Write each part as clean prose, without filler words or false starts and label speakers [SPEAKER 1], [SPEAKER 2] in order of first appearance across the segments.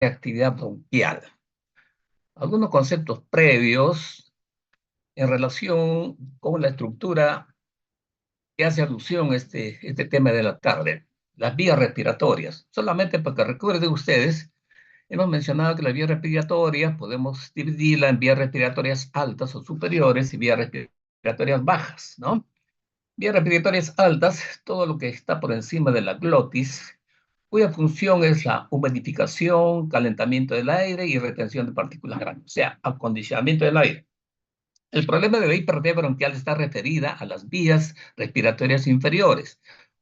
[SPEAKER 1] actividad bronquial. Algunos conceptos previos en relación con la estructura que hace alusión a este tema de la tarde, las vías respiratorias. Solamente para que recuerden ustedes, hemos mencionado que las vías respiratorias podemos dividirla en vías respiratorias altas o superiores y vías respiratorias bajas, ¿no? Vías respiratorias altas, todo lo que está por encima de la glotis, cuya función es la humidificación, calentamiento del aire y retención de partículas grandes, o sea, acondicionamiento del aire. El problema de la hipertrofia bronquial está referida a las vías respiratorias inferiores,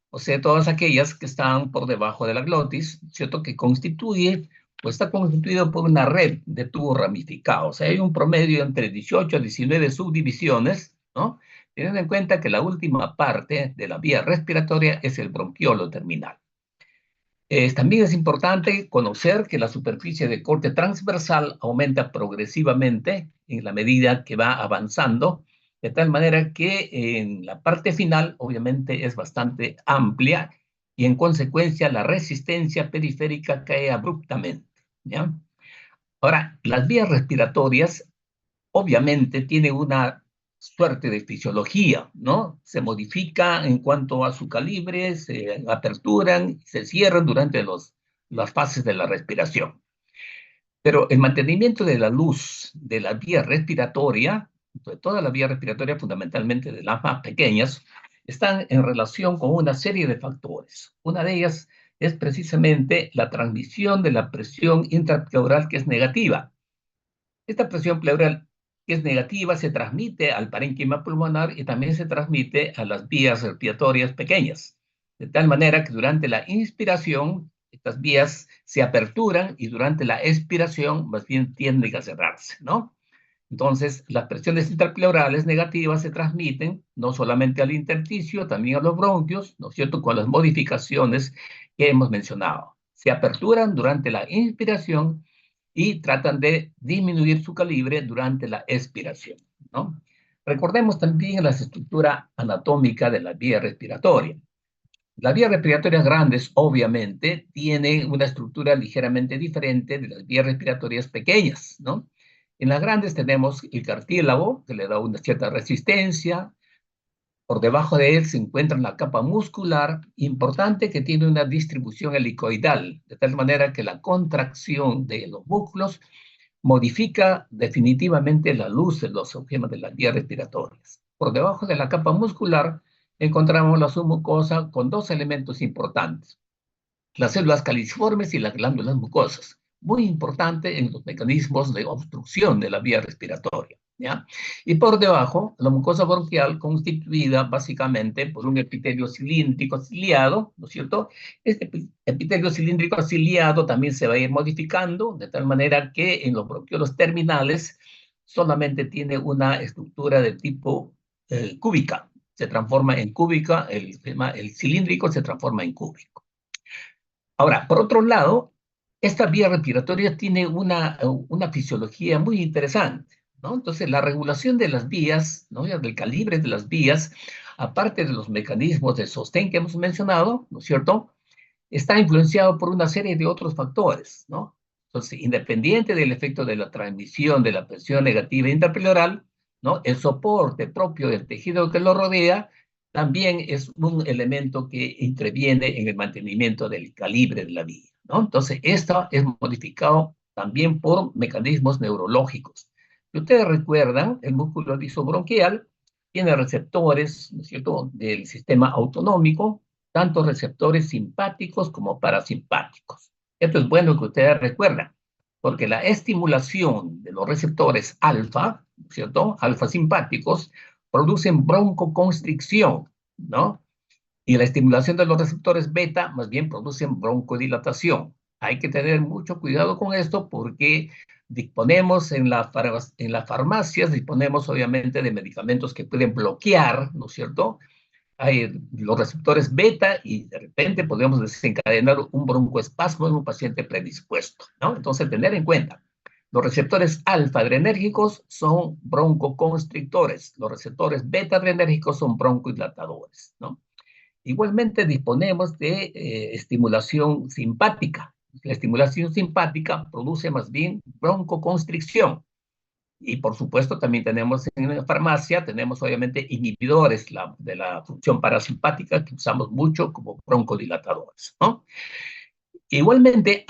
[SPEAKER 1] o sea, todas aquellas que están por debajo de la glotis, ¿cierto? Que constituye o está constituido por una red de tubos ramificados. Hay un promedio entre 18 a 19 subdivisiones, ¿no? Teniendo en cuenta que la última parte de la vía respiratoria es el bronquiolo terminal. También es importante conocer que la superficie de corte transversal aumenta progresivamente en la medida que va avanzando, de tal manera que en la parte final obviamente es bastante amplia y en consecuencia la resistencia periférica cae abruptamente, ¿ya? Ahora, las vías respiratorias obviamente tienen una suerte de fisiología, ¿no? Se modifica en cuanto a su calibre, se aperturan, se cierran durante las fases de la respiración. Pero el mantenimiento de la luz de la vía respiratoria, de toda la vía respiratoria, fundamentalmente de las más pequeñas, están en relación con una serie de factores. Una de ellas es precisamente la transmisión de la presión intrapleural que es negativa. Esta presión pleural que es negativa se transmite al parénquima pulmonar y también se transmite a las vías respiratorias pequeñas, de tal manera que durante la inspiración estas vías se aperturan y durante la expiración más bien tienden a cerrarse, ¿no? Entonces, las presiones intrapleurales negativas se transmiten no solamente al intersticio, también a los bronquios, ¿no es cierto?, con las modificaciones que hemos mencionado. Se aperturan durante la inspiración y tratan de disminuir su calibre durante la expiración, ¿no? Recordemos también la estructura anatómica de la vía respiratoria. Las vías respiratorias grandes, obviamente, tienen una estructura ligeramente diferente de las vías respiratorias pequeñas, ¿no? En las grandes tenemos el cartílago, que le da una cierta resistencia. Por debajo de él se encuentra la capa muscular, importante, que tiene una distribución helicoidal, de tal manera que la contracción de los músculos modifica definitivamente la luz de los esquemas de las vías respiratorias. Por debajo de la capa muscular encontramos la submucosa con dos elementos importantes: las células califormes y las glándulas mucosas, muy importante en los mecanismos de obstrucción de la vía respiratoria, ¿ya? Y por debajo, la mucosa bronquial, constituida básicamente por un epitelio cilíndrico ciliado, ¿no es cierto? Este epitelio cilíndrico ciliado también se va a ir modificando, de tal manera que en los bronquiolos terminales solamente tiene una estructura de tipo cúbica, se transforma en cúbica, el cilíndrico se transforma en cúbico. Ahora, por otro lado, esta vía respiratoria tiene una fisiología muy interesante, ¿no? Entonces, la regulación de las vías, ¿no? Del calibre de las vías, aparte de los mecanismos de sostén que hemos mencionado, ¿no es cierto?, está influenciado por una serie de otros factores, ¿no? Entonces, independiente del efecto de la transmisión de la presión negativa intrapleural, ¿no?, el soporte propio del tejido que lo rodea también es un elemento que interviene en el mantenimiento del calibre de la vía, ¿no? Entonces, esto es modificado también por mecanismos neurológicos. Si ustedes recuerdan, el músculo lisobronquial tiene receptores, ¿no es cierto?, del sistema autonómico, tanto receptores simpáticos como parasimpáticos. Esto es bueno que ustedes recuerdan, porque la estimulación de los receptores alfa, ¿cierto?, alfa simpáticos, producen broncoconstricción, ¿no? Y la estimulación de los receptores beta más bien producen broncodilatación. Hay que tener mucho cuidado con esto porque disponemos en las farmacias, disponemos obviamente de medicamentos que pueden bloquear, ¿no es cierto?, hay los receptores beta y de repente podemos desencadenar un broncoespasmo en un paciente predispuesto, ¿no? Entonces, tener en cuenta, los receptores alfa adrenérgicos son broncoconstrictores, los receptores beta adrenérgicos son broncodilatadores, ¿no? Igualmente disponemos de estimulación simpática, la estimulación simpática produce más bien broncoconstricción. Y por supuesto también tenemos en la farmacia, tenemos obviamente inhibidores de la función parasimpática que usamos mucho como broncodilatadores, ¿no? Igualmente,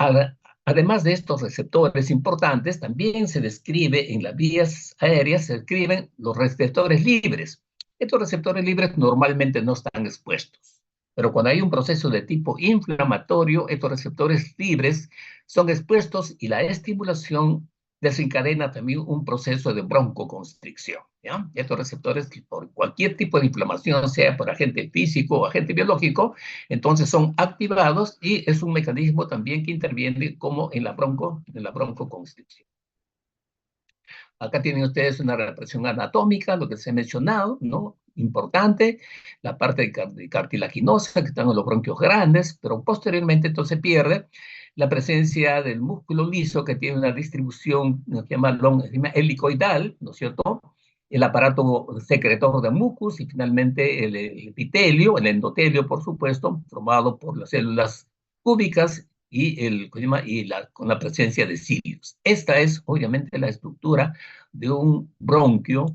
[SPEAKER 1] además de estos receptores importantes, también se describe en las vías aéreas, se describen los receptores libres. Estos receptores libres normalmente no están expuestos, pero cuando hay un proceso de tipo inflamatorio, estos receptores libres son expuestos y la estimulación desencadena también un proceso de broncoconstricción, ¿ya? Estos receptores, que por cualquier tipo de inflamación, sea por agente físico o agente biológico, entonces son activados y es un mecanismo también que interviene como en la broncoconstricción. Acá tienen ustedes una represión anatómica, lo que se ha mencionado, ¿no? Importante, la parte cartilaginosa, que están en los bronquios grandes, pero posteriormente entonces pierde la presencia del músculo liso, que tiene una distribución, que se llama helicoidal, ¿no es cierto? El aparato secretor de mucus y finalmente el epitelio, el endotelio, por supuesto, formado por las células cúbicas con la presencia de cilios. Esta es, obviamente, la estructura de un bronquio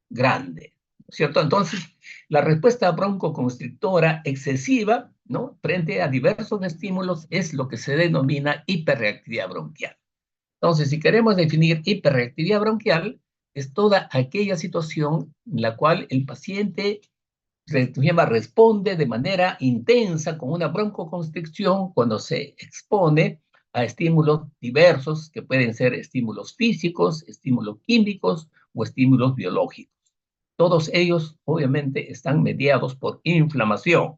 [SPEAKER 1] grande, ¿cierto? Entonces, la respuesta broncoconstrictora excesiva, ¿no? Frente a diversos estímulos es lo que se denomina hiperreactividad bronquial. Entonces, si queremos definir hiperreactividad bronquial, es toda aquella situación en la cual el paciente responde de manera intensa con una broncoconstricción cuando se expone a estímulos diversos que pueden ser estímulos físicos, estímulos químicos o estímulos biológicos. Todos ellos obviamente están mediados por inflamación.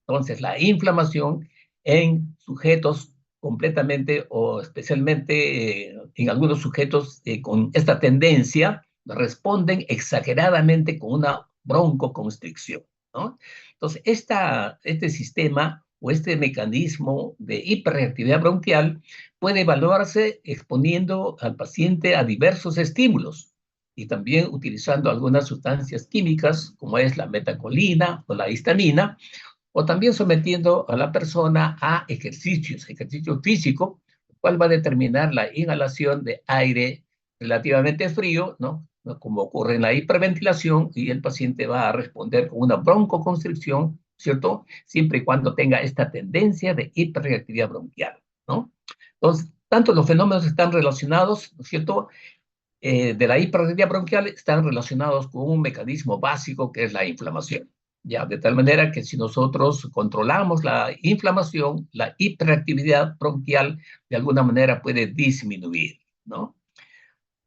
[SPEAKER 1] Entonces, la inflamación en sujetos completamente o especialmente en algunos sujetos con esta tendencia responden exageradamente con una broncoconstricción, ¿no? Entonces, este sistema o este mecanismo de hiperreactividad bronquial puede evaluarse exponiendo al paciente a diversos estímulos y también utilizando algunas sustancias químicas como es la metacolina o la histamina, o también sometiendo a la persona a ejercicio físico, el cual va a determinar la inhalación de aire relativamente frío, ¿no? Como ocurre en la hiperventilación, y el paciente va a responder con una broncoconstricción, ¿cierto? Siempre y cuando tenga esta tendencia de hiperreactividad bronquial, ¿no? Entonces, tanto los fenómenos están relacionados, ¿no es cierto? De la hiperreactividad bronquial están relacionados con un mecanismo básico que es la inflamación. Ya, de tal manera que si nosotros controlamos la inflamación, la hiperactividad bronquial de alguna manera puede disminuir, ¿no?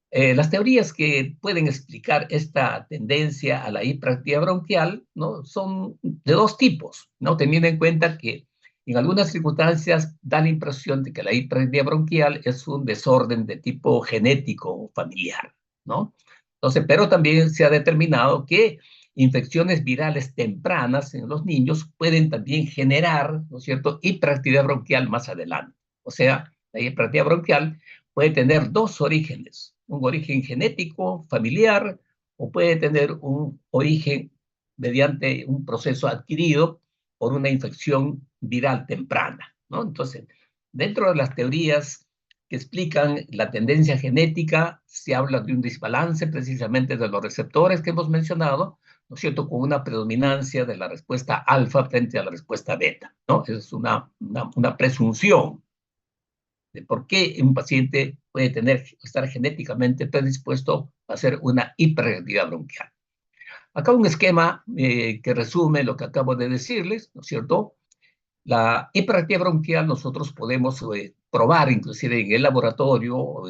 [SPEAKER 1] Las teorías que pueden explicar esta tendencia a la hiperactividad bronquial, ¿no? Son de dos tipos, ¿no? Teniendo en cuenta que en algunas circunstancias da la impresión de que la hiperactividad bronquial es un desorden de tipo genético o familiar, ¿no? Entonces, pero también se ha determinado que infecciones virales tempranas en los niños pueden también generar, ¿no es cierto?, hiperactividad bronquial más adelante. O sea, la hiperactividad bronquial puede tener dos orígenes, un origen genético, familiar, o puede tener un origen mediante un proceso adquirido por una infección viral temprana, ¿no? Entonces, dentro de las teorías que explican la tendencia genética, se habla de un desbalance precisamente de los receptores que hemos mencionado, ¿no es cierto?, con una predominancia de la respuesta alfa frente a la respuesta beta, ¿no? Es una presunción de por qué un paciente puede estar genéticamente predispuesto a hacer una hiperreactividad bronquial. Acá un esquema que resume lo que acabo de decirles, ¿no es cierto? La hiperactividad bronquial nosotros podemos probar inclusive en el laboratorio,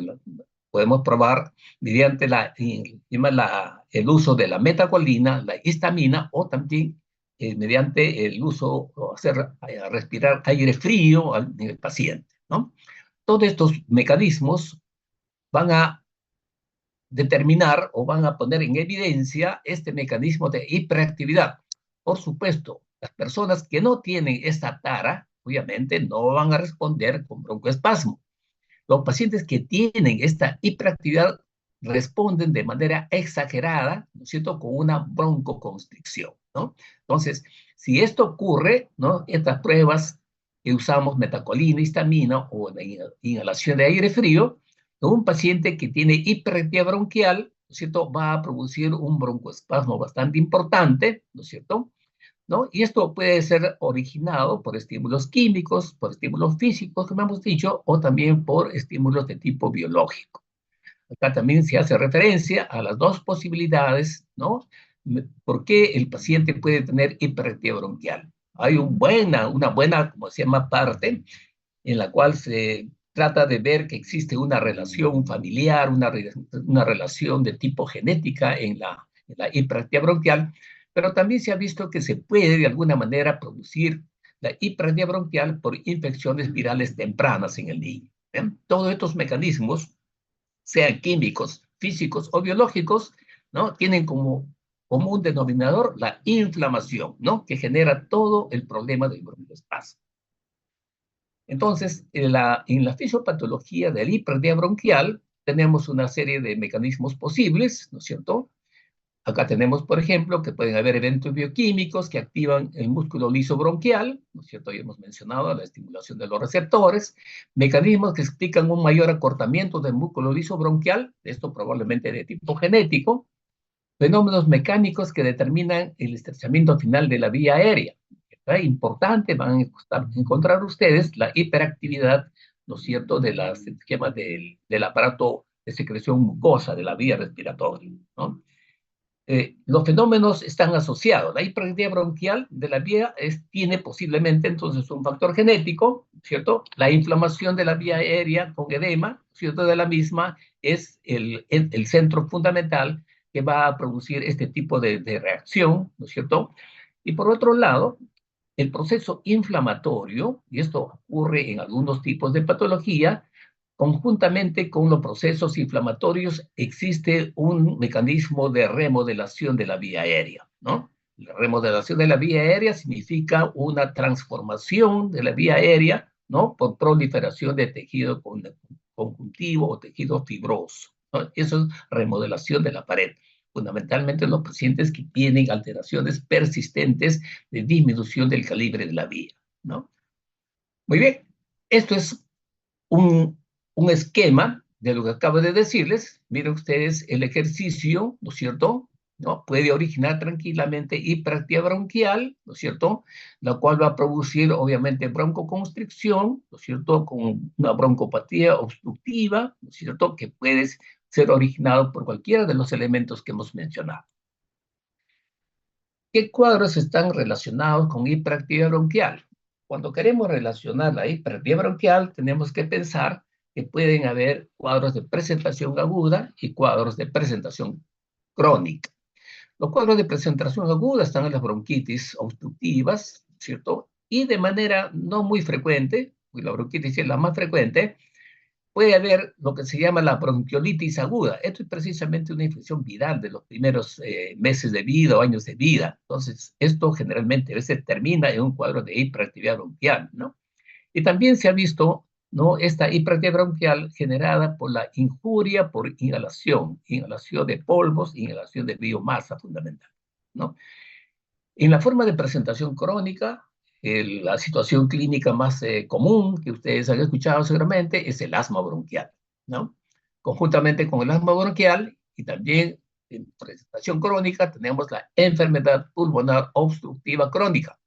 [SPEAKER 1] podemos probar mediante el uso de la metacolina, la histamina, o también mediante el uso, o hacer respirar aire frío al paciente, ¿no? Todos estos mecanismos van a determinar o van a poner en evidencia este mecanismo de hiperactividad. Por supuesto, las personas que no tienen esta tara, obviamente no van a responder con broncoespasmo. Los pacientes que tienen esta hiperactividad responden de manera exagerada, ¿no es cierto?, con una broncoconstricción, ¿no? Entonces, si esto ocurre, ¿no?, estas pruebas que usamos metacolina, histamina o la inhalación de aire frío, un paciente que tiene hiperactividad bronquial, ¿no es cierto?, va a producir un broncoespasmo bastante importante, ¿no es cierto?, ¿no? Y esto puede ser originado por estímulos químicos, por estímulos físicos, como hemos dicho, o también por estímulos de tipo biológico. Acá también se hace referencia a las dos posibilidades, ¿no? ¿Por qué el paciente puede tener hiperactividad bronquial? Hay una buena, como se llama, parte en la cual se trata de ver que existe una relación familiar, una relación de tipo genética en la hiperactividad bronquial, pero también se ha visto que se puede de alguna manera producir la hiperactividad bronquial por infecciones virales tempranas en el niño. ¿Eh? Todos estos mecanismos, sean químicos, físicos o biológicos, ¿no?, tienen como común denominador la inflamación, ¿no?, que genera todo el problema del broncoespasmo. Entonces, en la fisiopatología del hiperactividad bronquial tenemos una serie de mecanismos posibles, ¿no es cierto? Acá tenemos, por ejemplo, que pueden haber eventos bioquímicos que activan el músculo liso bronquial, ¿no es cierto? Ya hemos mencionado la estimulación de los receptores, mecanismos que explican un mayor acortamiento del músculo liso bronquial, esto probablemente de tipo genético, fenómenos mecánicos que determinan el estrechamiento final de la vía aérea. ¿Verdad? Importante, van a encontrar ustedes la hiperactividad, ¿no es cierto?, de las esquemas del aparato de secreción mucosa de la vía respiratoria, ¿no? Los fenómenos están asociados. La hiperactividad bronquial de la vía tiene posiblemente entonces un factor genético, ¿cierto? La inflamación de la vía aérea con edema, ¿cierto?, de la misma es el centro fundamental que va a producir este tipo de reacción, ¿no es cierto? Y por otro lado, el proceso inflamatorio, y esto ocurre en algunos tipos de patología, conjuntamente con los procesos inflamatorios existe un mecanismo de remodelación de la vía aérea, ¿no? La remodelación de la vía aérea significa una transformación de la vía aérea, ¿no?, por proliferación de tejido conjuntivo o tejido fibroso, ¿no? Eso es remodelación de la pared, fundamentalmente en los pacientes que tienen alteraciones persistentes de disminución del calibre de la vía, ¿no? Muy bien, esto es un, un esquema de lo que acabo de decirles. Miren ustedes el ejercicio, ¿no es cierto?, ¿no? Puede originar tranquilamente hiperactividad bronquial, ¿no es cierto?, la cual va a producir obviamente broncoconstricción, ¿no es cierto?, con una broncopatía obstructiva, ¿no es cierto?, que puede ser originado por cualquiera de los elementos que hemos mencionado. ¿Qué cuadros están relacionados con hiperactividad bronquial? Cuando queremos relacionar la hiperactividad bronquial, tenemos que pensar que pueden haber cuadros de presentación aguda y cuadros de presentación crónica. Los cuadros de presentación aguda están en las bronquitis obstructivas, ¿cierto? Y de manera no muy frecuente, y la bronquitis es la más frecuente, puede haber lo que se llama la bronquiolitis aguda. Esto es precisamente una infección viral de los primeros meses de vida o años de vida. Entonces, esto generalmente a veces termina en un cuadro de hiperactividad bronquial, ¿no? Y también se ha visto, ¿no?, esta hiperactividad bronquial generada por la injuria por inhalación de polvos, inhalación de biomasa fundamental, ¿no? En la forma de presentación crónica, la situación clínica más común que ustedes han escuchado seguramente es el asma bronquial, ¿no? Conjuntamente con el asma bronquial y también en presentación crónica tenemos la enfermedad pulmonar obstructiva crónica,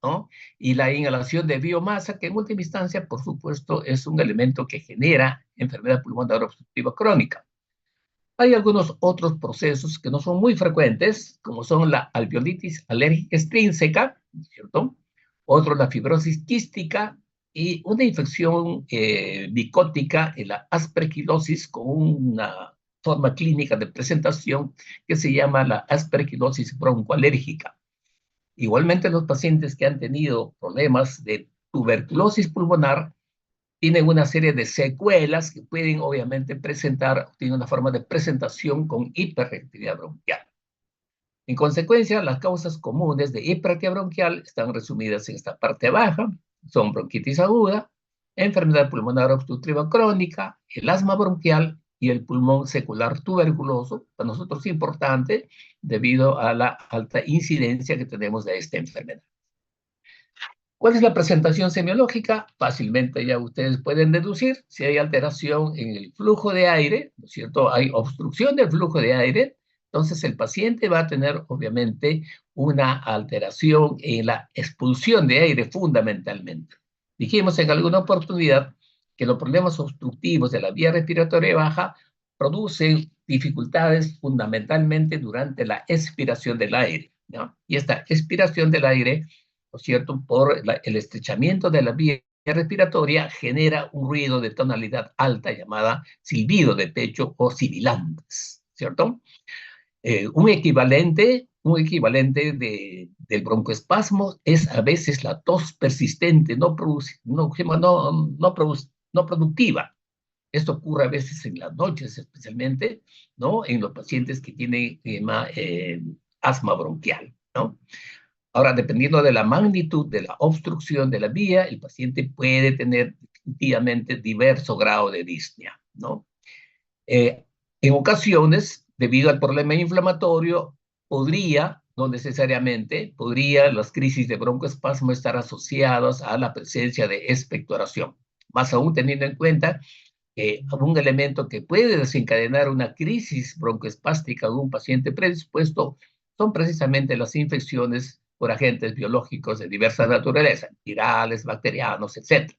[SPEAKER 1] ¿no? Y la inhalación de biomasa, que en última instancia, por supuesto, es un elemento que genera enfermedad pulmonar obstructiva crónica. Hay algunos otros procesos que no son muy frecuentes, como son la alveolitis alérgica extrínseca, ¿cierto? Otro, la fibrosis quística y una infección micótica, la aspergilosis, con una forma clínica de presentación que se llama la aspergilosis broncoalérgica. Igualmente, los pacientes que han tenido problemas de tuberculosis pulmonar tienen una serie de secuelas que pueden obviamente tienen una forma de presentación con hiperactividad bronquial. En consecuencia, las causas comunes de hiperactividad bronquial están resumidas en esta parte baja, son bronquitis aguda, enfermedad pulmonar obstructiva crónica, el asma bronquial y el pulmón secular tuberculoso. Para nosotros es importante debido a la alta incidencia que tenemos de esta enfermedad. ¿Cuál es la presentación semiológica? Fácilmente ya ustedes pueden deducir si hay alteración en el flujo de aire, ¿no es cierto? Hay obstrucción del flujo de aire, entonces el paciente va a tener obviamente una alteración en la expulsión de aire fundamentalmente. Dijimos en alguna oportunidad que los problemas obstructivos de la vía respiratoria baja producen dificultades fundamentalmente durante la expiración del aire, ¿no? Y esta expiración del aire, ¿no es cierto?, por el estrechamiento de la vía respiratoria genera un ruido de tonalidad alta llamada silbido de pecho o sibilantes, ¿cierto? Del broncoespasmo es a veces la tos persistente, no productiva. Esto ocurre a veces en las noches especialmente, ¿no? En los pacientes que tienen asma bronquial, ¿no? Ahora, dependiendo de la magnitud de la obstrucción de la vía, el paciente puede tener definitivamente diverso grado de disnea, ¿no? Eh, en ocasiones, debido al problema inflamatorio, no necesariamente, podría las crisis de broncoespasmo estar asociadas a la presencia de expectoración. Más aún teniendo en cuenta que un elemento que puede desencadenar una crisis broncoespástica de un paciente predispuesto son precisamente las infecciones por agentes biológicos de diversa naturaleza, virales, bacterianos, etc.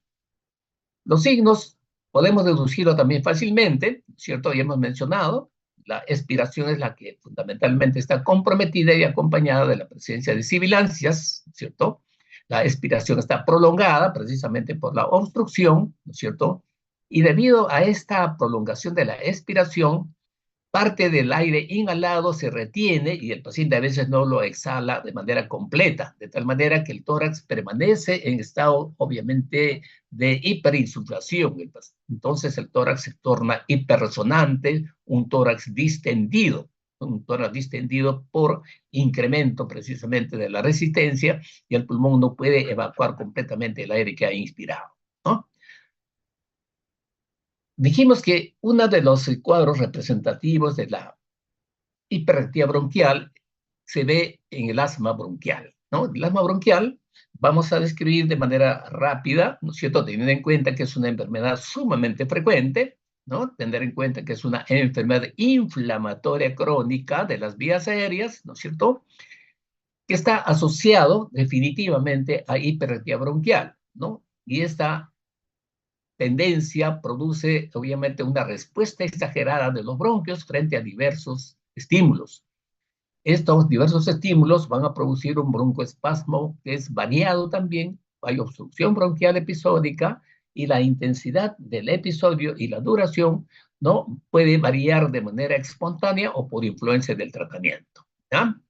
[SPEAKER 1] Los signos podemos deducirlo también fácilmente, ¿cierto? Ya hemos mencionado, la expiración es la que fundamentalmente está comprometida y acompañada de la presencia de sibilancias, ¿cierto? La expiración está prolongada precisamente por la obstrucción, ¿no es cierto? Y debido a esta prolongación de la expiración, parte del aire inhalado se retiene y el paciente a veces no lo exhala de manera completa, de tal manera que el tórax permanece en estado, obviamente, de hiperinsuflación. Entonces el tórax se torna hiperresonante, un tórax distendido por incremento precisamente de la resistencia y el pulmón no puede evacuar completamente el aire que ha inspirado, ¿no? Dijimos que uno de los cuadros representativos de la hiperactividad bronquial se ve en el asma bronquial, ¿no? El asma bronquial vamos a describir de manera rápida, ¿no es cierto?, teniendo en cuenta que es una enfermedad sumamente frecuente, ¿no? Tener en cuenta que es una enfermedad inflamatoria crónica de las vías aéreas, ¿no es cierto?, que está asociado definitivamente a hiperactividad bronquial, ¿no? Y esta tendencia produce obviamente una respuesta exagerada de los bronquios frente a diversos estímulos. Estos diversos estímulos van a producir un broncoespasmo que es variado también. Hay obstrucción bronquial episódica y la intensidad del episodio y la duración no puede variar de manera espontánea o por influencia del tratamiento, ¿ya?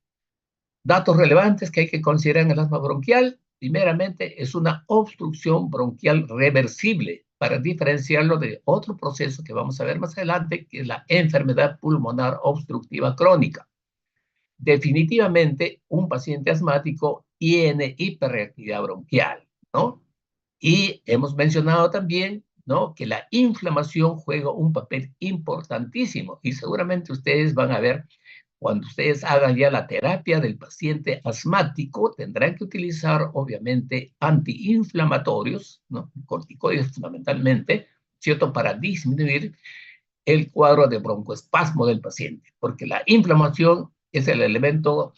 [SPEAKER 1] Datos relevantes que hay que considerar en el asma bronquial. Primeramente, es una obstrucción bronquial reversible para diferenciarlo de otro proceso que vamos a ver más adelante, que es la enfermedad pulmonar obstructiva crónica. Definitivamente un paciente asmático tiene hiperreactividad bronquial, ¿no? Y hemos mencionado también, ¿no?, que la inflamación juega un papel importantísimo y seguramente ustedes van a ver cuando ustedes hagan ya la terapia del paciente asmático, tendrán que utilizar obviamente antiinflamatorios, ¿no?, corticoides fundamentalmente, ¿cierto?, para disminuir el cuadro de broncoespasmo del paciente, porque la inflamación es el elemento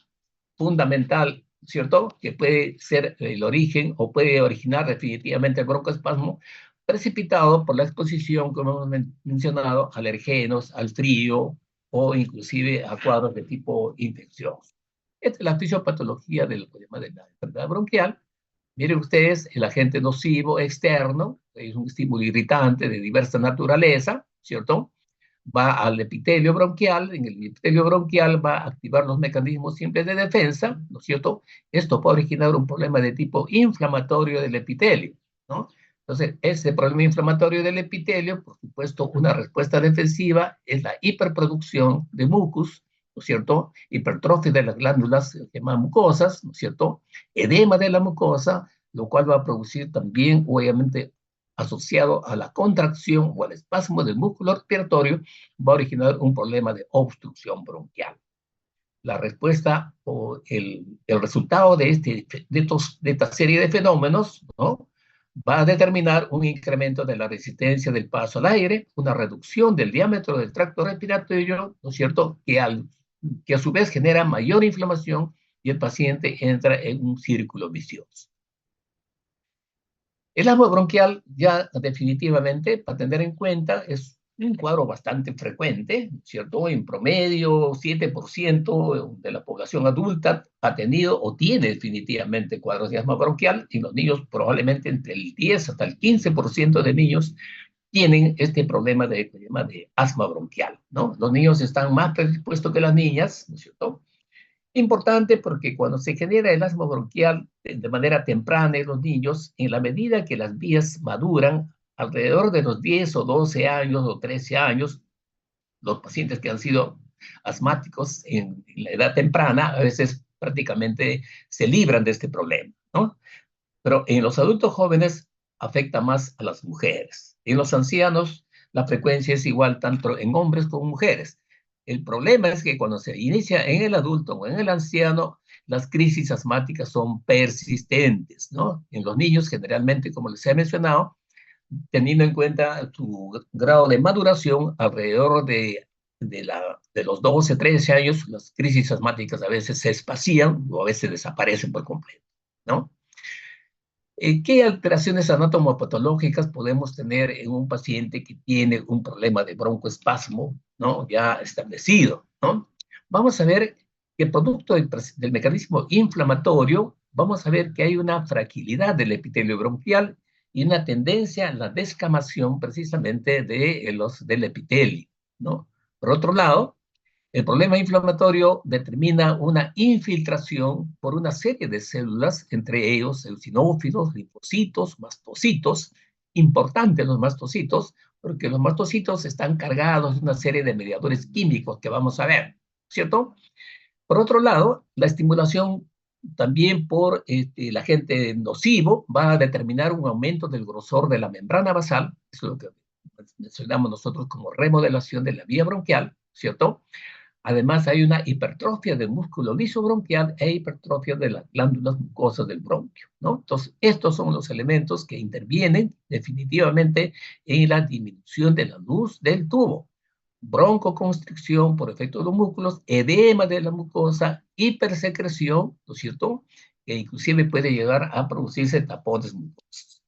[SPEAKER 1] fundamental, ¿cierto?, que puede ser el origen o puede originar definitivamente el broncoespasmo precipitado por la exposición, como hemos mencionado, a alergenos, al frío o inclusive a cuadros de tipo infeccioso. Esta es la fisiopatología de lo que llama de la enfermedad bronquial. Miren ustedes, el agente nocivo externo es un estímulo irritante de diversa naturaleza, ¿cierto? Va al epitelio bronquial, en el epitelio bronquial va a activar los mecanismos simples de defensa, ¿no es cierto? Esto puede originar un problema de tipo inflamatorio del epitelio, ¿no? Entonces, ese problema inflamatorio del epitelio, por supuesto, una respuesta defensiva es la hiperproducción de mucus, ¿no es cierto? Hipertrofia de las glándulas llamadas mucosas, ¿no es cierto? Edema de la mucosa, lo cual va a producir también, obviamente, asociado a la contracción o al espasmo del músculo respiratorio, va a originar un problema de obstrucción bronquial. la respuesta o el resultado de, de esta serie de fenómenos, ¿no? Va a determinar un incremento de la resistencia del paso al aire, una reducción del diámetro del tracto respiratorio, ¿no es cierto?, que a su vez genera mayor inflamación y el paciente entra en un círculo vicioso. El asma bronquial ya definitivamente, para tener en cuenta, es un cuadro bastante frecuente, ¿cierto? En promedio, 7% de la población adulta ha tenido o tiene definitivamente cuadros de asma bronquial, y los niños probablemente entre el 10 hasta el 15% de niños tienen este problema de asma bronquial, ¿no? Los niños están más predispuestos que las niñas, ¿no es cierto? Importante porque cuando se genera el asma bronquial de manera temprana en los niños, en la medida que las vías maduran, alrededor de los 10 o 12 años o 13 años, los pacientes que han sido asmáticos en la edad temprana, a veces prácticamente se libran de este problema, ¿no? Pero en los adultos jóvenes afecta más a las mujeres. En los ancianos la frecuencia es igual tanto en hombres como mujeres. El problema es que cuando se inicia en el adulto o en el anciano, las crisis asmáticas son persistentes, ¿no? En los niños generalmente, como les he mencionado, teniendo en cuenta su grado de maduración, alrededor de los 12, 13 años, las crisis asmáticas a veces se espacían o a veces desaparecen por completo, ¿no? ¿Qué alteraciones anatomopatológicas podemos tener en un paciente que tiene un problema de broncoespasmo, ¿no?, ya establecido, ¿no? Vamos a ver que producto del mecanismo inflamatorio, vamos a ver que hay una fragilidad del epitelio bronquial y una tendencia a la descamación precisamente del epitelio, ¿no? Por otro lado, el problema inflamatorio determina una infiltración por una serie de células, entre ellos eosinófilos, linfocitos, mastocitos. Importantes los mastocitos, porque los mastocitos están cargados de una serie de mediadores químicos que vamos a ver, ¿cierto? Por otro lado, la estimulación también por el agente nocivo va a determinar un aumento del grosor de la membrana basal, eso es lo que mencionamos nosotros como remodelación de la vía bronquial, ¿cierto? Además, hay una hipertrofia del músculo liso bronquial e hipertrofia de las glándulas mucosas del bronquio, ¿no? Entonces, estos son los elementos que intervienen definitivamente en la disminución de la luz del tubo. Broncoconstricción por efecto de los músculos, edema de la mucosa, hipersecreción, ¿no es cierto?, que inclusive puede llegar a producirse tapones mucosos.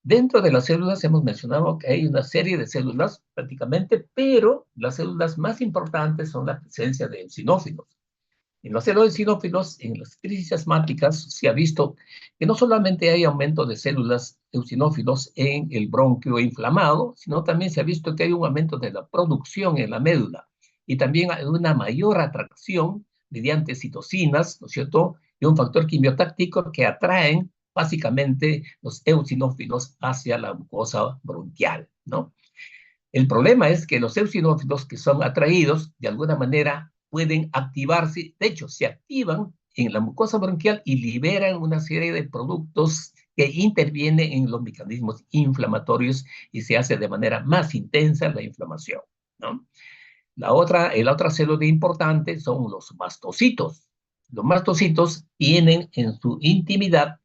[SPEAKER 1] Dentro de las células hemos mencionado que hay una serie de células prácticamente, pero las células más importantes son la presencia de eosinófilos. En los eosinófilos, en las crisis asmáticas, se ha visto que no solamente hay aumento de células eosinófilos en el bronquio inflamado, sino también se ha visto que hay un aumento de la producción en la médula y también hay una mayor atracción mediante citocinas, ¿no es cierto?, y un factor quimiotáctico que atraen básicamente los eosinófilos hacia la mucosa bronquial, ¿no? El problema es que los eosinófilos que son atraídos, de alguna manera, pueden activarse, de hecho, se activan en la mucosa bronquial y liberan una serie de productos que intervienen en los mecanismos inflamatorios y se hace de manera más intensa la inflamación, ¿no? La otra célula importante son los mastocitos. Los mastocitos tienen en su intimidad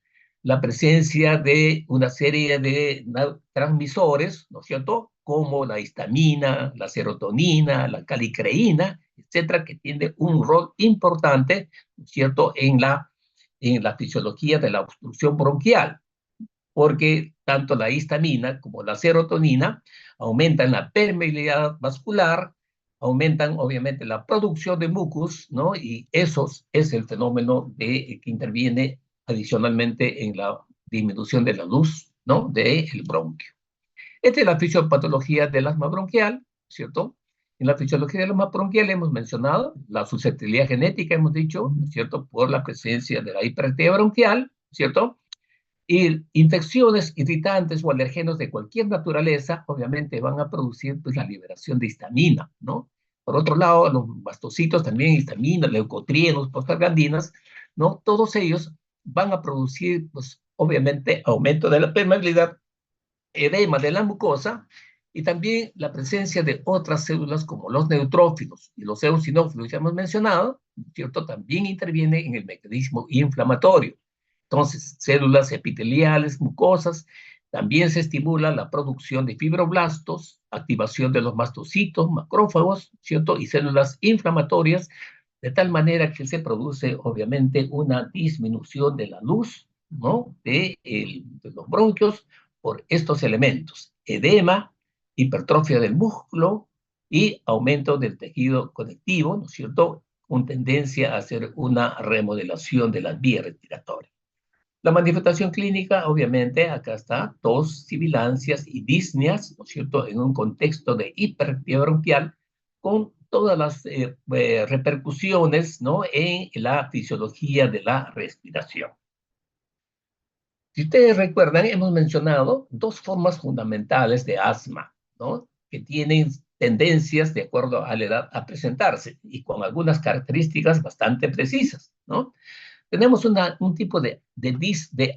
[SPEAKER 1] la presencia de una serie de transmisores, ¿no es cierto?, como la histamina, la serotonina, la calicreína, etcétera, que tienen un rol importante, ¿no es cierto?, en la fisiología de la obstrucción bronquial, porque tanto la histamina como la serotonina aumentan la permeabilidad vascular, aumentan obviamente la producción de mucus, ¿no? Y eso es el fenómeno que interviene adicionalmente en la disminución de la luz, ¿no?, del bronquio. Esta es la fisiopatología del asma bronquial, ¿cierto? En la fisiología del asma bronquial hemos mencionado la susceptibilidad genética, hemos dicho, ¿cierto?, por la presencia de la hiperactividad bronquial, ¿cierto? Y infecciones irritantes o alergenos de cualquier naturaleza, obviamente, van a producir pues, la liberación de histamina, ¿no? Por otro lado, los mastocitos también, histamina, leucotrienos, prostaglandinas, ¿no? Todos ellos van a producir, pues, obviamente, aumento de la permeabilidad, edema de la mucosa y también la presencia de otras células como los neutrófilos y los eosinófilos, ya hemos mencionado, ¿cierto? También interviene en el mecanismo inflamatorio. Entonces, células epiteliales, mucosas, también se estimula la producción de fibroblastos, activación de los mastocitos, macrófagos, ¿cierto? Y células inflamatorias, de tal manera que se produce, obviamente, una disminución de la luz, ¿no? De los bronquios por estos elementos: edema, hipertrofia del músculo y aumento del tejido conectivo, ¿no es cierto?, con tendencia a hacer una remodelación de las vías respiratorias. La manifestación clínica, obviamente, acá está: tos, sibilancias y disneas, ¿no es cierto?, en un contexto de hiperactividad bronquial, con todas las repercusiones, ¿no?, en la fisiología de la respiración. Si ustedes recuerdan, hemos mencionado dos formas fundamentales de asma, ¿no?, que tienen tendencias, de acuerdo a la edad, a presentarse, y con algunas características bastante precisas, ¿no? Tenemos un tipo de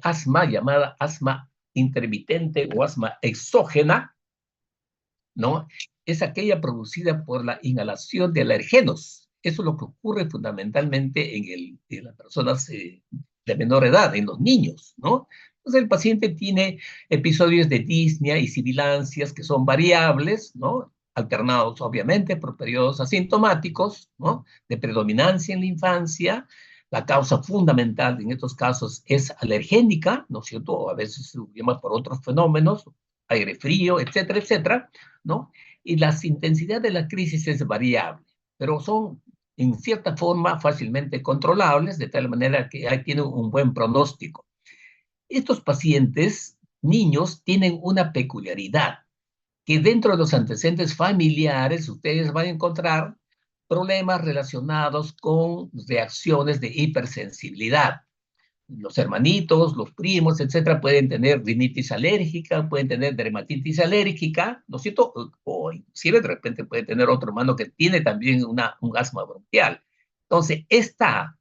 [SPEAKER 1] asma llamada asma intermitente o asma exógena, ¿no? Es aquella producida por la inhalación de alergenos. Eso es lo que ocurre fundamentalmente en las personas de menor edad, en los niños, ¿no? Entonces el paciente tiene episodios de disnea y sibilancias que son variables, ¿no?, alternados obviamente por periodos asintomáticos, ¿no?, de predominancia en la infancia. La causa fundamental en estos casos es alergénica, ¿no es cierto?, o a veces se llama por otros fenómenos, aire frío, etcétera, etcétera, ¿no? Y la intensidad de la crisis es variable, pero son en cierta forma fácilmente controlables, de tal manera que ahí tienen un buen pronóstico. Estos pacientes, niños, tienen una peculiaridad, que dentro de los antecedentes familiares ustedes van a encontrar problemas relacionados con reacciones de hipersensibilidad. Los hermanitos, los primos, etcétera, pueden tener rinitis alérgica, pueden tener dermatitis alérgica, ¿no es cierto? O inclusive de repente puede tener otro hermano que tiene también un asma bronquial. Entonces, esta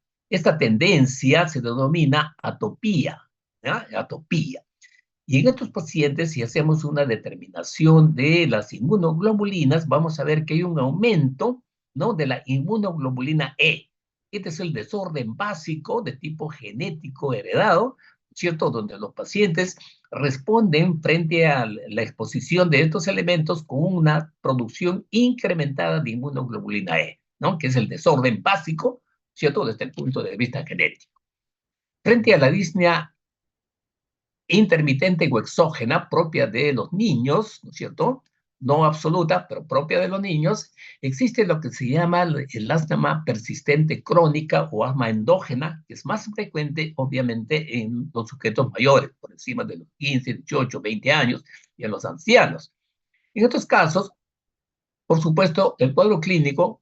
[SPEAKER 1] tendencia se denomina atopía, ¿ya? Atopía. Y en estos pacientes, si hacemos una determinación de las inmunoglobulinas, vamos a ver que hay un aumento, ¿no?, de la inmunoglobulina E. Este es el desorden básico de tipo genético heredado, ¿cierto?, donde los pacientes responden frente a la exposición de estos elementos con una producción incrementada de inmunoglobulina E, ¿no?, que es el desorden básico, ¿cierto?, desde el punto de vista genético. Frente a la disnea intermitente o exógena propia de los niños, ¿no es cierto?, no absoluta, pero propia de los niños, existe lo que se llama el asma persistente crónica o asma endógena, que es más frecuente, obviamente, en los sujetos mayores, por encima de los 15, 18, 20 años, y en los ancianos. En estos casos, por supuesto, el cuadro clínico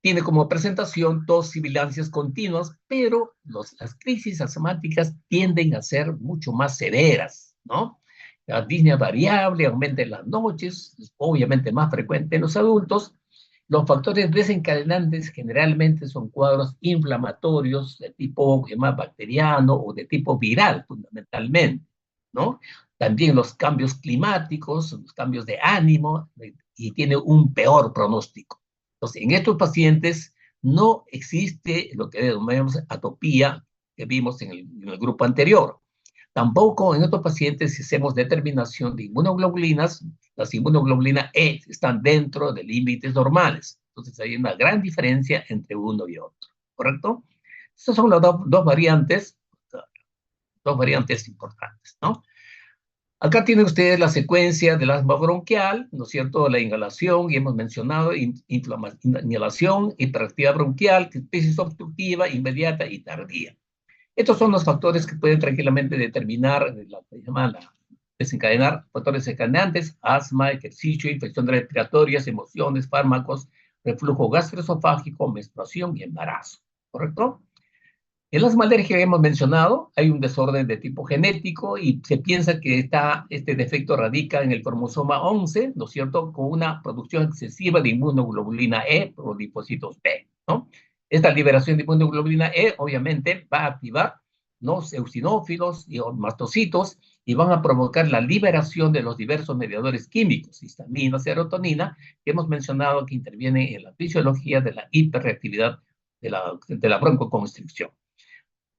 [SPEAKER 1] tiene como presentación tos, sibilancias continuas, pero las crisis asmáticas tienden a ser mucho más severas, ¿no? La disnea variable aumenta en las noches, es obviamente más frecuente en los adultos. Los factores desencadenantes generalmente son cuadros inflamatorios de tipo más bacteriano o de tipo viral, fundamentalmente, ¿no? También los cambios climáticos, los cambios de ánimo, y tiene un peor pronóstico. Entonces, en estos pacientes no existe lo que denominamos atopía que vimos en el grupo anterior. Tampoco en estos pacientes, si hacemos determinación de inmunoglobulinas, las inmunoglobulinas E están dentro de límites normales. Entonces, hay una gran diferencia entre uno y otro, ¿correcto? Estas son las dos variantes importantes, ¿no? Acá tienen ustedes la secuencia del asma bronquial, ¿no es cierto?, la inhalación, y hemos mencionado inhalación, hiperactividad bronquial, crisis obstructiva, inmediata y tardía. Estos son los factores que pueden tranquilamente determinar, desencadenar factores desencadenantes: asma, ejercicio, infecciones respiratorias, emociones, fármacos, reflujo gastroesofágico, menstruación y embarazo, ¿correcto? El asma alérgica que hemos mencionado, hay un desorden de tipo genético y se piensa que este defecto radica en el cromosoma 11, ¿no es cierto?, con una producción excesiva de inmunoglobulina E o linfocitos B, ¿no? Esta liberación de inmunoglobulina E obviamente va a activar los eosinófilos y mastocitos, y van a provocar la liberación de los diversos mediadores químicos, histamina, serotonina, que hemos mencionado que intervienen en la fisiología de la hiperreactividad de la broncoconstricción.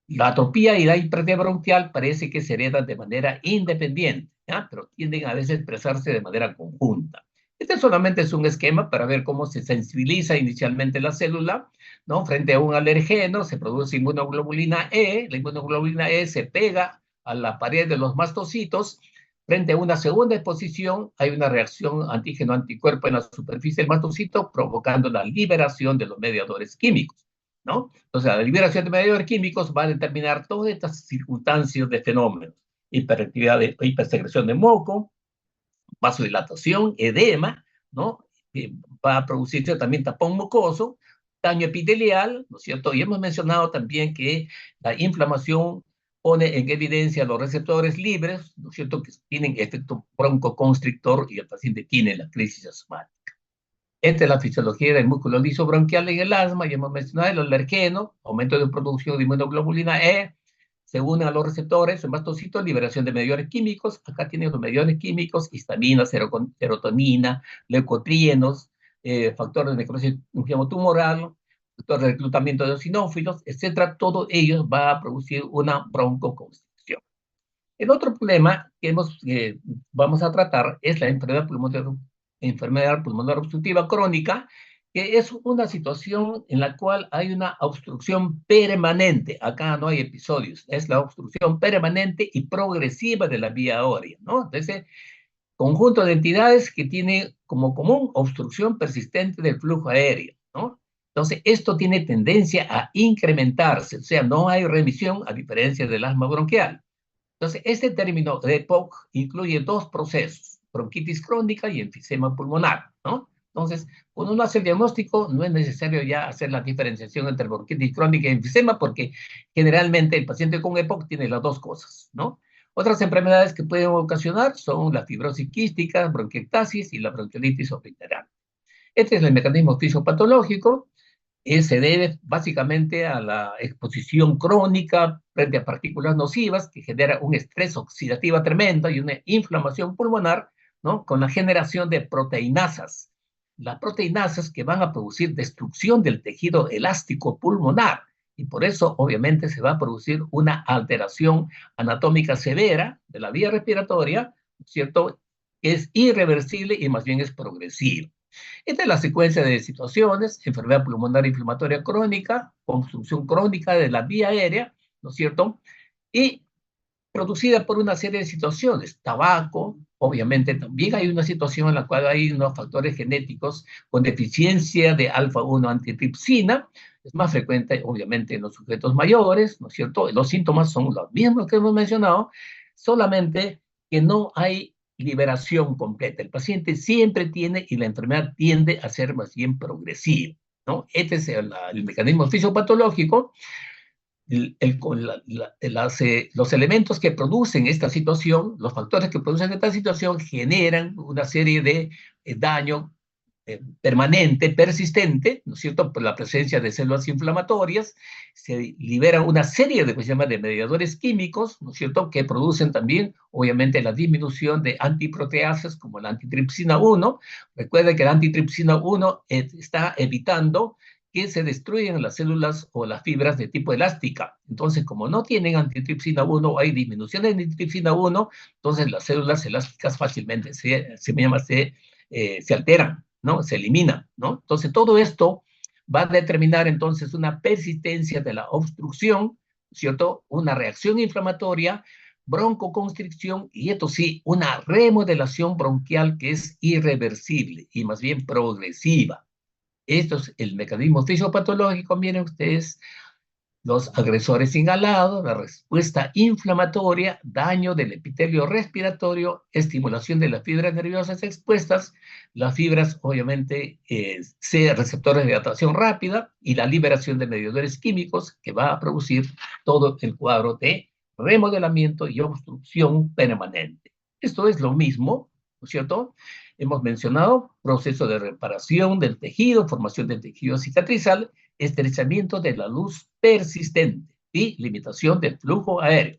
[SPEAKER 1] La atopía y la hipertrofia bronquial parece que se heredan de manera independiente, ¿ya? Pero tienden a veces a expresarse de manera conjunta. Este solamente es un esquema para ver cómo se sensibiliza inicialmente la célula, ¿no? Frente a un alergeno, se produce inmunoglobulina E, la inmunoglobulina E se pega a la pared de los mastocitos, frente a una segunda exposición hay una reacción antígeno-anticuerpo en la superficie del mastocito, provocando la liberación de los mediadores químicos, ¿no? Entonces, la liberación de mediadores químicos va a determinar todas estas circunstancias de fenómenos: hiperactividad, hipersecreción de moco, vasodilatación, edema, ¿no? Va a producirse también tapón mucoso, daño epitelial, ¿no es cierto? Y hemos mencionado también que la inflamación pone en evidencia los receptores libres, ¿no es cierto?, que tienen efecto broncoconstrictor y el paciente tiene la crisis asmática. Esta es la fisiología del músculo liso bronquial en el asma. Ya hemos mencionado el alergeno, aumento de producción de inmunoglobulina E, se unen a los receptores, en mastocitos, liberación de mediadores químicos. Acá tienen los mediadores químicos: histamina, serotonina, leucotrienos, factores de necrosis tumoral, factores de reclutamiento de eosinófilos, etcétera. Todo ello va a producir una broncoconstricción. El otro problema que vamos a tratar es la enfermedad pulmonar obstructiva crónica, que es una situación en la cual hay una obstrucción permanente. Acá no hay episodios, es la obstrucción permanente y progresiva de la vía aérea, ¿no? Entonces, conjunto de entidades que tiene como común obstrucción persistente del flujo aéreo, ¿no? Entonces, esto tiene tendencia a incrementarse, o sea, no hay remisión a diferencia del asma bronquial. Entonces, este término de EPOC incluye dos procesos: bronquitis crónica y enfisema pulmonar, ¿no? Entonces, cuando uno hace el diagnóstico, no es necesario ya hacer la diferenciación entre bronquitis crónica y enfisema, porque generalmente el paciente con EPOC tiene las dos cosas, ¿no? Otras enfermedades que pueden ocasionar son la fibrosis quística, bronquiectasis y la bronquiolitis obliterante. Este es el mecanismo fisiopatológico. Se debe básicamente a la exposición crónica frente a partículas nocivas, que genera un estrés oxidativo tremendo y una inflamación pulmonar, ¿no?, con la generación de proteinasas. Las proteinasas que van a producir destrucción del tejido elástico pulmonar, y por eso obviamente se va a producir una alteración anatómica severa de la vía respiratoria, ¿cierto? Es irreversible y más bien es progresiva. Esta es la secuencia de situaciones: enfermedad pulmonar inflamatoria crónica, obstrucción crónica de la vía aérea, ¿no es cierto?, y producida por una serie de situaciones. Tabaco, obviamente también hay una situación en la cual hay unos factores genéticos con deficiencia de alfa-1 antitripsina. Es más frecuente, obviamente, en los sujetos mayores, ¿no es cierto? Los síntomas son los mismos que hemos mencionado, solamente que no hay liberación completa. El paciente siempre tiene, y la enfermedad tiende a ser más bien progresiva, ¿no? Este es el mecanismo fisiopatológico. Los elementos que producen esta situación, los factores que producen esta situación, generan una serie de daño permanente, persistente, ¿no es cierto?, por la presencia de células inflamatorias. Se liberan una serie de, de mediadores químicos, ¿no es cierto?, que producen también, obviamente, la disminución de antiproteasas como la antitripsina 1. Recuerden que la antitripsina 1 está evitando que se destruyen las células o las fibras de tipo elástica. Entonces, como no tienen antitripsina 1, hay disminución de antitripsina 1, entonces las células elásticas fácilmente se alteran, ¿no? Se eliminan, ¿no? Entonces, todo esto va a determinar entonces una persistencia de la obstrucción, ¿cierto?, una reacción inflamatoria, broncoconstricción, y esto sí, una remodelación bronquial que es irreversible y más bien progresiva. Esto es el mecanismo fisiopatológico. Miren ustedes: los agresores inhalados, la respuesta inflamatoria, daño del epitelio respiratorio, estimulación de las fibras nerviosas expuestas, las fibras obviamente receptores de adaptación rápida, y la liberación de mediadores químicos que va a producir todo el cuadro de remodelamiento y obstrucción permanente. Esto es lo mismo, ¿no es cierto? Hemos mencionado proceso de reparación del tejido, formación del tejido cicatrizal, estrechamiento de la luz persistente y limitación del flujo aéreo.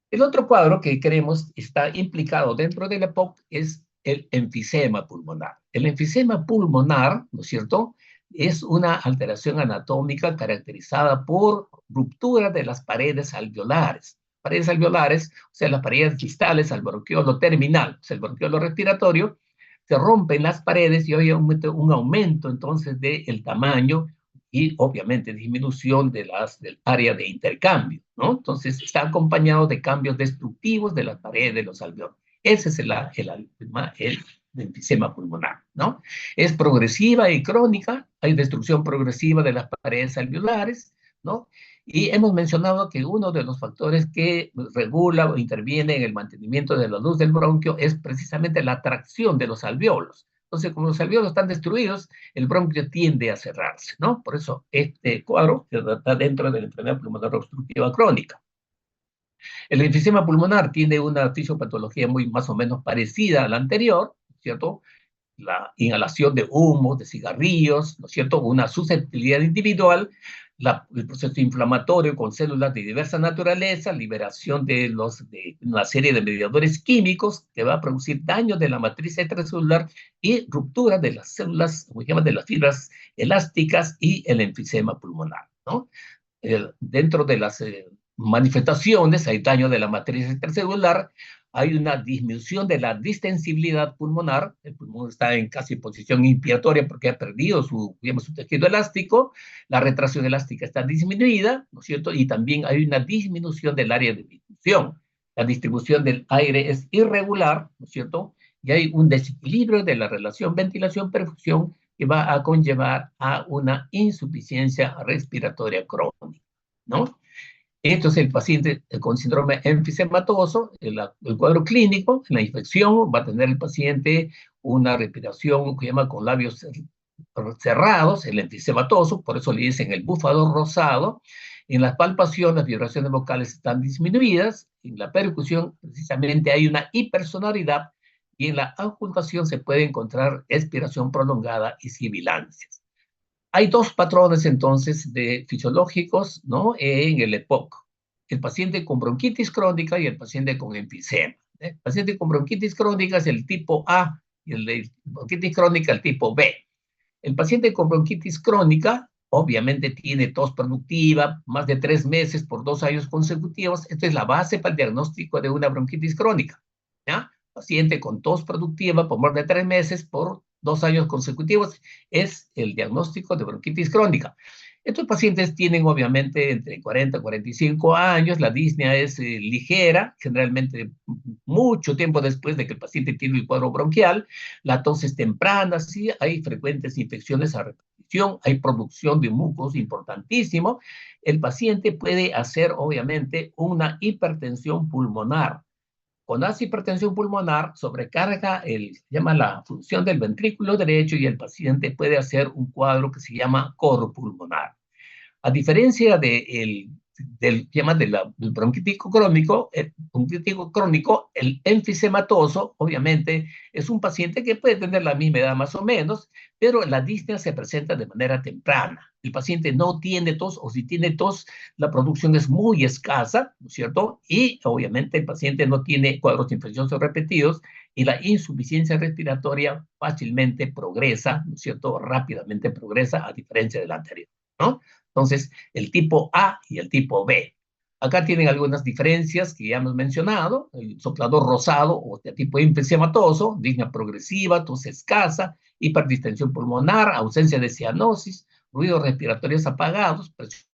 [SPEAKER 1] El otro cuadro que queremos está implicado dentro del EPOC es el enfisema pulmonar. El enfisema pulmonar, ¿no es cierto?, es una alteración anatómica caracterizada por ruptura de las paredes alveolares. Paredes alveolares, o sea, las paredes distales al bronquiolo terminal, o sea, el bronquiolo respiratorio, se rompen las paredes y hay un aumento entonces del tamaño y obviamente disminución del área de intercambio, ¿no? Entonces está acompañado de cambios destructivos de las paredes de los alveolos. Ese es el enfisema pulmonar, ¿no? Es progresiva y crónica, hay destrucción progresiva de las paredes alveolares, ¿no? Y hemos mencionado que uno de los factores que regula o interviene en el mantenimiento de la luz del bronquio es precisamente la atracción de los alveolos. Entonces, como los alveolos están destruidos, el bronquio tiende a cerrarse, ¿no? Por eso este cuadro está dentro de la enfermedad pulmonar obstructiva crónica. El enfisema pulmonar tiene una fisiopatología muy más o menos parecida a la anterior, ¿cierto? La inhalación de humos, de cigarrillos, ¿no es cierto? Una susceptibilidad individual, el proceso inflamatorio con células de diversa naturaleza, liberación de una serie de mediadores químicos que va a producir daño de la matriz extracelular y ruptura de las células, como se llama, de las fibras elásticas y el enfisema pulmonar, ¿no? Dentro de las manifestaciones hay daño de la matriz extracelular, hay una disminución de la distensibilidad pulmonar, el pulmón está en casi posición inspiratoria porque ha perdido digamos, su tejido elástico, la retracción elástica está disminuida, ¿no es cierto? Y también hay una disminución del área de difusión. La distribución del aire es irregular, ¿no es cierto? Y hay un desequilibrio de la relación ventilación-perfusión que va a conllevar a una insuficiencia respiratoria crónica, ¿no? Esto es el paciente con síndrome enfisematoso, el cuadro clínico, en la infección va a tener el paciente una respiración que se llama con labios cerrados, el enfisematoso, por eso le dicen el búfalo rosado. En las palpaciones, las vibraciones vocales están disminuidas, en la percusión precisamente hay una hipersonoridad y en la auscultación se puede encontrar expiración prolongada y sibilancias. Hay dos patrones entonces fisiológicos, ¿no?, en el EPOC. El paciente con bronquitis crónica y el paciente con enfisema. El paciente con bronquitis crónica es el tipo A y el de bronquitis crónica el tipo B. El paciente con bronquitis crónica obviamente tiene tos productiva, más de 3 meses por 2 años consecutivos. Esta es la base para el diagnóstico de una bronquitis crónica, ¿ya? Paciente con tos productiva por más de 3 meses por 2 años consecutivos es el diagnóstico de bronquitis crónica. Estos pacientes tienen obviamente entre 40 y 45 años, la disnea es ligera, generalmente mucho tiempo después de que el paciente tiene el cuadro bronquial, la tos es temprana, sí, hay frecuentes infecciones a repetición, hay producción de mucos importantísimo, el paciente puede hacer obviamente una hipertensión pulmonar. Cuando hace hipertensión pulmonar, sobrecarga llama la función del ventrículo derecho y el paciente puede hacer un cuadro que se llama coro pulmonar. A diferencia del bronquítico crónico, el enfisematoso, obviamente, es un paciente que puede tener la misma edad más o menos, pero la disnea se presenta de manera temprana. El paciente no tiene tos, o si tiene tos, la producción es muy escasa, ¿no es cierto? Y obviamente el paciente no tiene cuadros infecciosos repetidos y la insuficiencia respiratoria fácilmente progresa, ¿no es cierto? Rápidamente progresa, a diferencia del anterior, ¿no? Entonces, el tipo A y el tipo B. Acá tienen algunas diferencias que ya hemos mencionado. El soplador rosado o de tipo enfisемatoso, disnea progresiva, tos escasa, hiperdistensión pulmonar, ausencia de cianosis, ruidos respiratorios apagados, presión